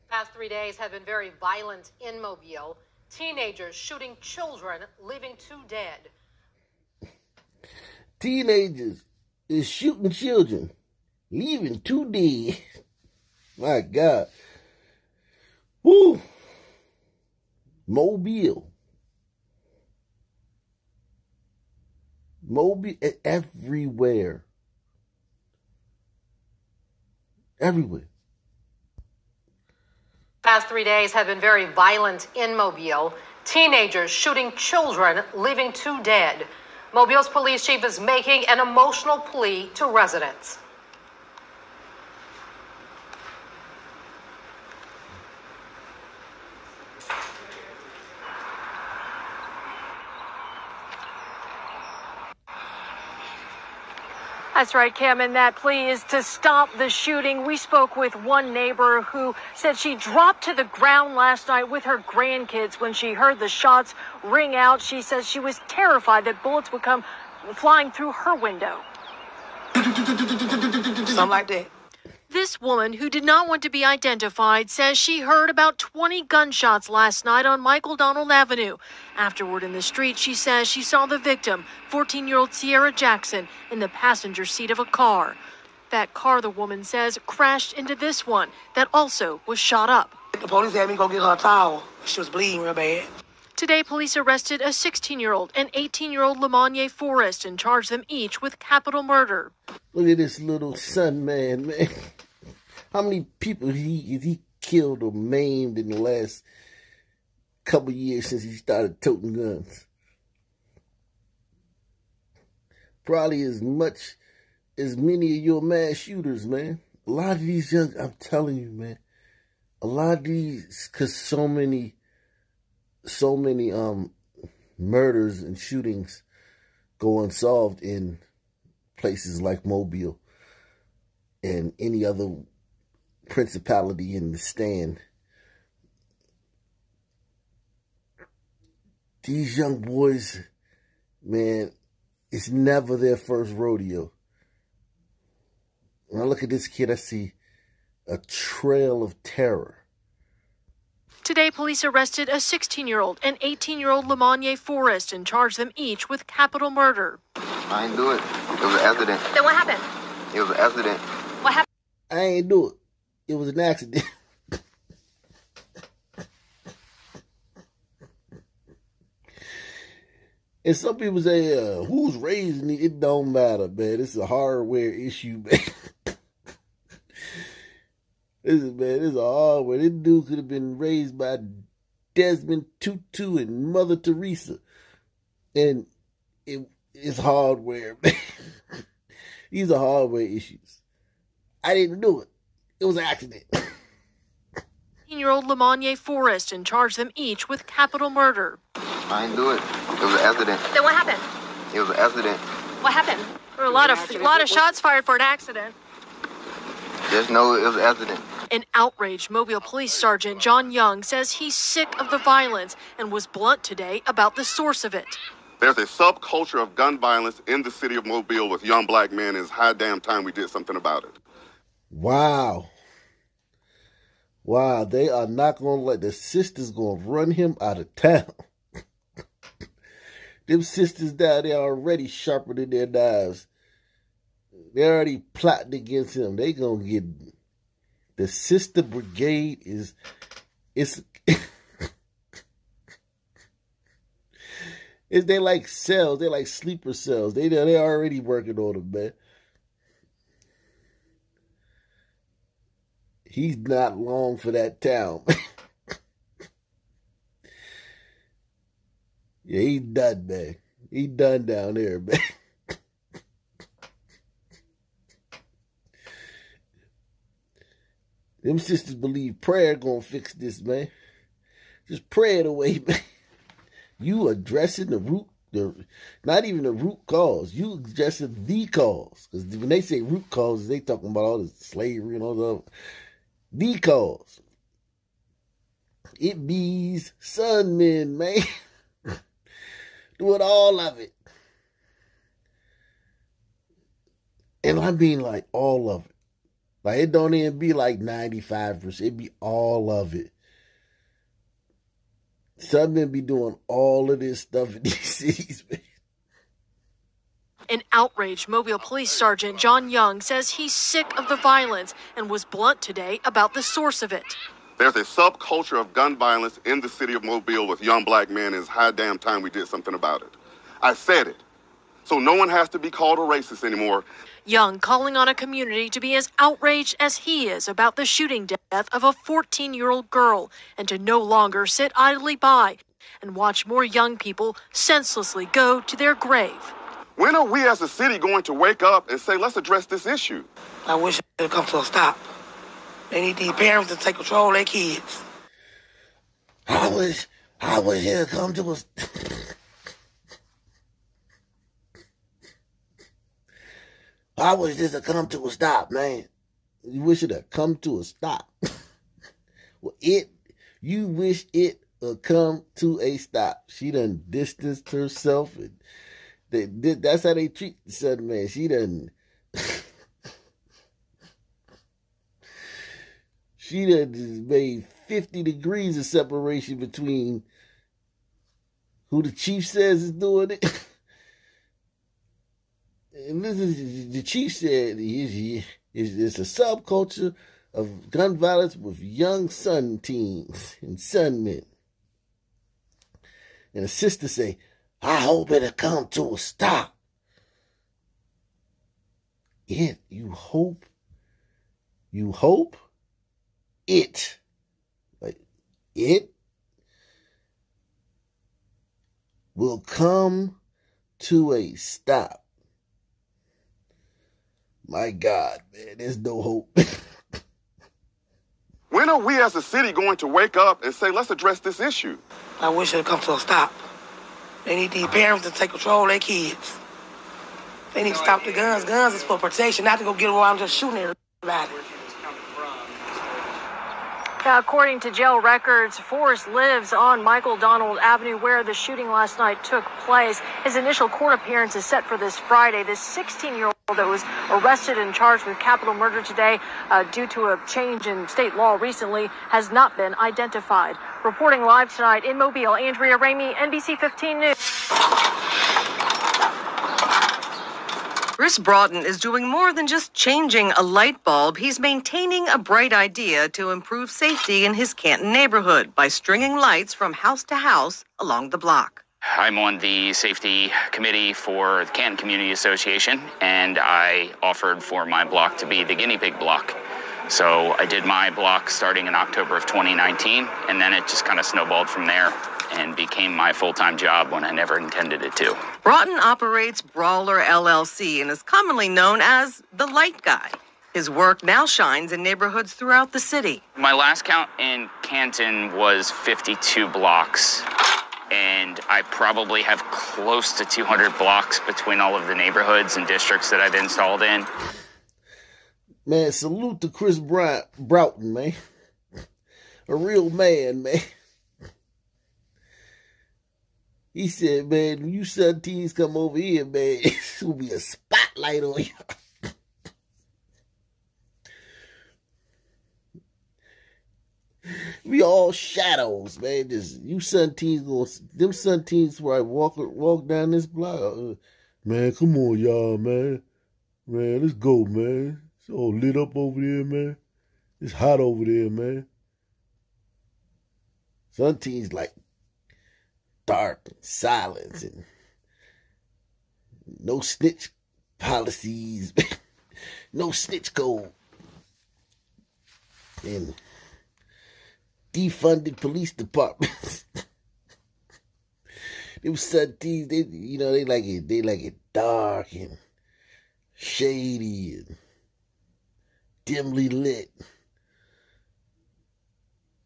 Past 3 days have been very violent in Mobile. Teenagers shooting children, leaving 2 dead. Teenagers is shooting children, leaving 2 dead. My God. Woo. Mobile. Everywhere. Everywhere. Past 3 days have been very violent in Mobile. Teenagers shooting children, leaving 2 dead. Mobile's police chief is making an emotional plea to residents. That's right, Kim, and that plea is to stop the shooting. We spoke with one neighbor who said she dropped to the ground last night with her grandkids when she heard the shots ring out. She says she was terrified that bullets would come flying through her window. Something like that. This woman, who did not want to be identified, says she heard about 20 gunshots last night on Michael Donald Avenue. Afterward in the street, she says she saw the victim, 14-year-old Sierra Jackson, in the passenger seat of a car. That car, the woman says, crashed into this one that also was shot up. The police had me go get her a towel. She was bleeding real bad. Today, police arrested a 16-year-old and 18-year-old Lamonier Forrest and charged them each with capital murder. Look at this little son, man. How many people he killed or maimed in the last couple years since he started toting guns? Probably as much as many of your mass shooters, man. A lot of these young, I'm telling you, man. A lot of these, because so many murders and shootings go unsolved in places like Mobile and any other principality in the stand. These young boys, man, it's never their first rodeo. When I look at this kid, I see a trail of terror. Today, police arrested a 16-year-old and 18-year-old Lamonier Forrest and charged them each with capital murder. I ain't do it. It was an accident. Then what happened? It was an accident. What happened? I ain't do it. It was an accident. And some people say, who's raising it? It don't matter, man. It's a hardware issue, man. This is a hardware. This dude could have been raised by Desmond Tutu and Mother Teresa. And it's hardware, man. These are hardware issues. I didn't do it. It was an accident. 18-year-old Lamonier Forrest and charged them each with capital murder. I didn't do it. It was an accident. Then what happened? It was an accident. What happened? There were a lot of shots fired for an accident. Just know it was an accident. An outraged Mobile Police Sergeant John Young says he's sick of the violence and was blunt today about the source of it. There's a subculture of gun violence in the city of Mobile with young black men. It's high damn time we did something about it. Wow. Wow, they are not going to let the sisters going to run him out of town. Them sisters down there already sharpening their knives. They're already plotting against him. They going to get... The sister brigade is... They're like cells. They're like sleeper cells. They're already working on him, man. He's not long for that town. Yeah, he's done, man. He done down there, man. Them sisters believe prayer gonna fix this, man. Just pray it away, man. You addressing the root, not even the root cause. You addressing the cause. Because when they say root causes, they talking about all the slavery and all the the cause. It bees sun men, man. Doing all of it. And I mean like all of it. Like, it don't even be like 95%. It be all of it. Some men be doing all of this stuff in these cities, man. An outraged Mobile Police Sergeant John Young says he's sick of the violence and was blunt today about the source of it. There's a subculture of gun violence in the city of Mobile with young black men, and it's high damn time we did something about it. I said it. So no one has to be called a racist anymore. Young calling on a community to be as outraged as he is about the shooting death of a 14-year-old girl and to no longer sit idly by and watch more young people senselessly go to their grave. When are we as a city going to wake up and say, let's address this issue? I wish it would come to a stop. They need these parents to take control of their kids. I wish it would come to a I wish this would come to a stop, man. You wish it would come to a stop. Well, you wish it would come to a stop. She done distanced herself. And that's how they treat the Southern man. She done just made 50 degrees of separation between who the chief says is doing it. And listen, the chief said it's a subculture of gun violence with young son teens and son men. And a sister say, I hope it'll come to a stop. You hope it, like, it will come to a stop. My God, man, there's no hope. When are we as a city going to wake up and say, let's address this issue? I wish it would come to a stop. They need these parents to take control of their kids. They need to stop the guns. Guns is for protection, not to go get around just shooting everybody. Now, according to jail records, Forrest lives on Michael Donald Avenue where the shooting last night took place. His initial court appearance is set for this Friday. This 16-year-old that was arrested and charged with capital murder today due to a change in state law recently has not been identified. Reporting live tonight in Mobile, Andrea Ramey, NBC 15 News. Chris Broughton is doing more than just changing a light bulb. He's maintaining a bright idea to improve safety in his Canton neighborhood by stringing lights from house to house along the block. I'm on the safety committee for the Canton Community Association, and I offered for my block to be the guinea pig block. So I did my block starting in October of 2019, and then it just kind of snowballed from there and became my full-time job when I never intended it to. Broughton operates Brawler LLC and is commonly known as the Light Guy. His work now shines in neighborhoods throughout the city. My last count in Canton was 52 blocks, and I probably have close to 200 blocks between all of the neighborhoods and districts that I've installed in. Man, salute to Chris Broughton, man. A real man, man. He said, man, when you son teens come over here, man, it's going to be a spotlight on you. We all shadows, man. Just you son teens, them son teens where I walk down this block. Man, come on, y'all, man. Man, let's go, man. It's all lit up over there, man. It's hot over there, man. Son teens like dark and silence and no snitch policies, no snitch code, and defunded police departments. Them son teens, they like it dark and shady and dimly lit.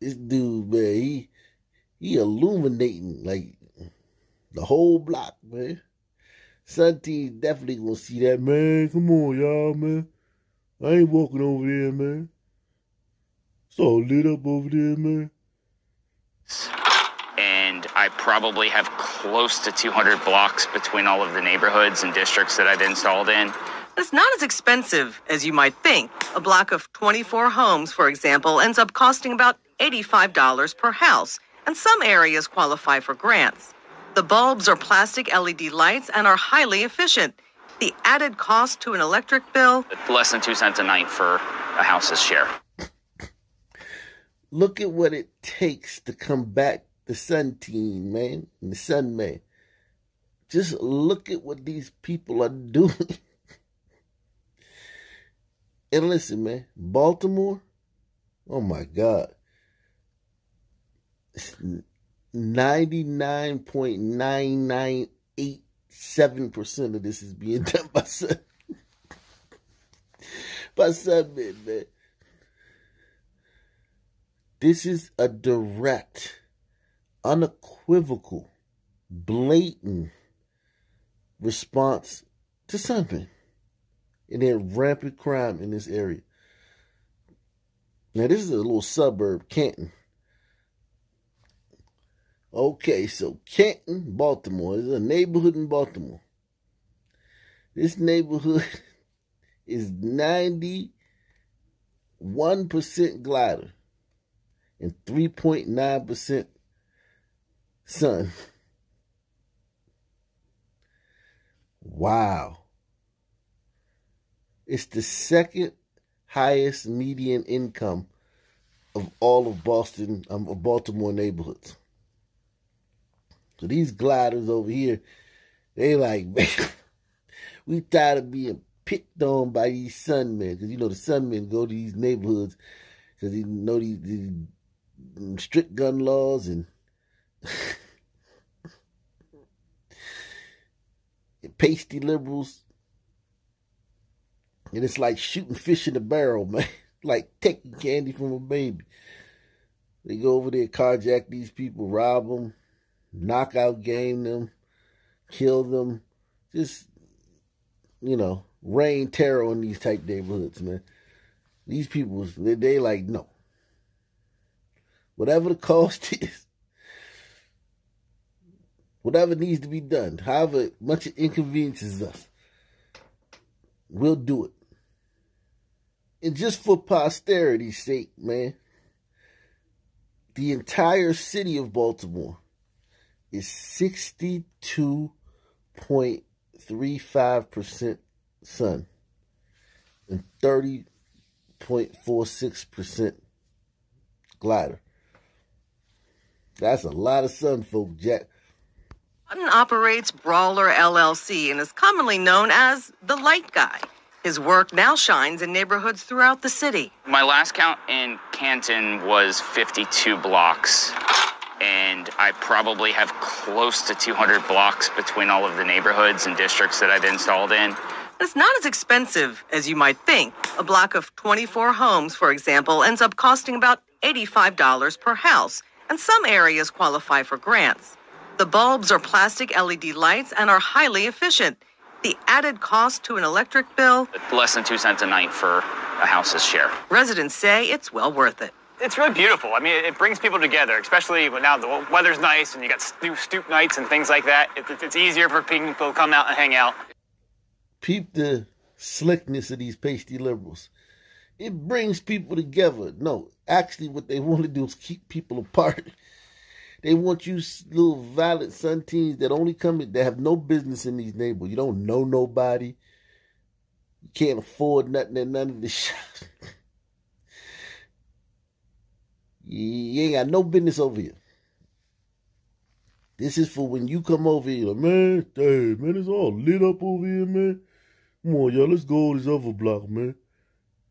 This dude, man, he illuminating, like, the whole block, man. Son teens definitely gonna see that, man. Come on, y'all, man. I ain't walking over there, man. It's all lit up over there, man. And I probably have close to 200 blocks between all of the neighborhoods and districts that I've installed in. It's not as expensive as you might think. A block of 24 homes, for example, ends up costing about $85 per house, and some areas qualify for grants. The bulbs are plastic LED lights and are highly efficient. The added cost to an electric bill? Less than 2 cents a night for a house's share. Look at what it takes to combat the sun team, man, and the sun man. Just look at what these people are doing. And listen, man, Baltimore, oh my God. 99.9987% of this is being done by sun. By sunmen, man. This is a direct, unequivocal, blatant response to sunmen and their rampant crime in this area. Now, this is a little suburb, Canton. Okay, so Canton, Baltimore. This is a neighborhood in Baltimore. This neighborhood is 91% glider and 3.9% sun. Wow. It's the second highest median income of all of Baltimore neighborhoods. So these gliders over here, they like, man, we tired of being picked on by these sunmen. Because, you know, the sunmen go to these neighborhoods because they know these strict gun laws and pasty liberals. And it's like shooting fish in a barrel, man. Like taking candy from a baby. They go over there, carjack these people, rob them, knockout game them, kill them. Just, you know, rain terror on these type neighborhoods, man. These people, they like, no. Whatever the cost is, whatever needs to be done, however much it inconveniences us, we'll do it. And just for posterity's sake, man, the entire city of Baltimore is 62.35% sun and 30.46% glider. That's a lot of sun, folk, Jack. Broughton operates Brawler LLC and is commonly known as the Light Guy. His work now shines in neighborhoods throughout the city. My last count in Canton was 52 blocks, and I probably have close to 200 blocks between all of the neighborhoods and districts that I've installed in. It's not as expensive as you might think. A block of 24 homes, for example, ends up costing about $85 per house, and some areas qualify for grants. The bulbs are plastic LED lights and are highly efficient. The added cost to an electric bill? Less than 2 cents a night for a house's share. Residents say it's well worth it. It's really beautiful. I mean, it brings people together, especially when now the weather's nice and you got stoop nights and things like that. It's easier for people to come out and hang out. Peep the slickness of these pasty liberals. It brings people together. No, actually what they want to do is keep people apart. They want you little violent sun teens that only come in, that have no business in these neighborhoods. You don't know nobody. You can't afford nothing and none of this shit. You ain't got no business over here. This is for when you come over here. Like, man, hey, man, it's all lit up over here, man. Come on, y'all, let's go to this other block, man.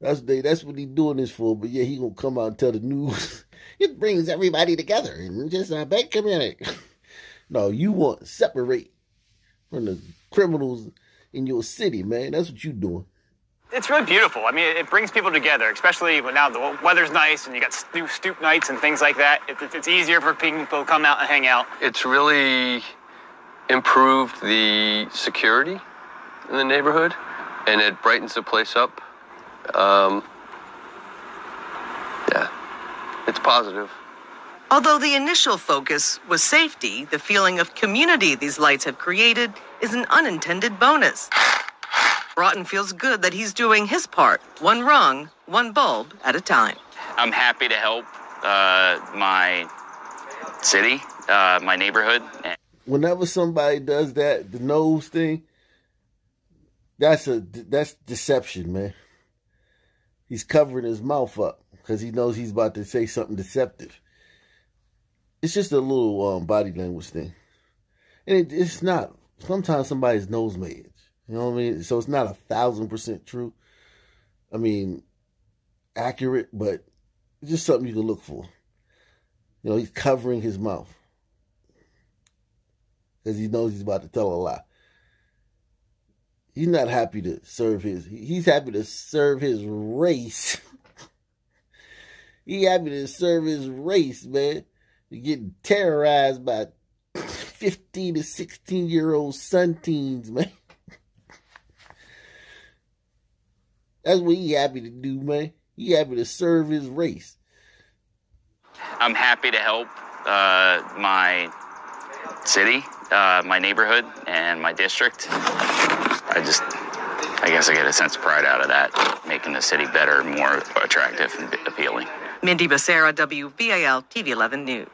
That's what he doing this for. But yeah, he gonna come out and tell the news. It brings everybody together and just a big community. No, you want to separate from the criminals in your city, man. That's what you doing. It's really beautiful. I mean, it brings people together, especially when now the weather's nice and you got stoop nights and things like that. It's easier for people to come out and hang out. It's really improved the security in the neighborhood, and it brightens the place up. Yeah, it's positive. Although the initial focus was safety, the feeling of community these lights have created is an unintended bonus. Broughton feels good that he's doing his part, one rung, one bulb at a time. I'm happy to help my city, my neighborhood. Whenever somebody does that, the nose thing, that's deception, man. He's covering his mouth up because he knows he's about to say something deceptive. It's just a little body language thing. And it's not. Sometimes somebody's nose may itch. You know what I mean? So it's not 1,000% true. I mean, accurate, but it's just something you can look for. You know, he's covering his mouth because he knows he's about to tell a lie. He's not happy to serve he's happy to serve his race. He happy to serve his race, man. You're getting terrorized by 15 to 16-year-old son-teens, man. That's what he happy to do, man. He happy to serve his race. I'm happy to help my city, my neighborhood, and my district. I guess I get a sense of pride out of that, making the city better, more attractive and appealing. Mindy Becerra, WBAL TV 11 News.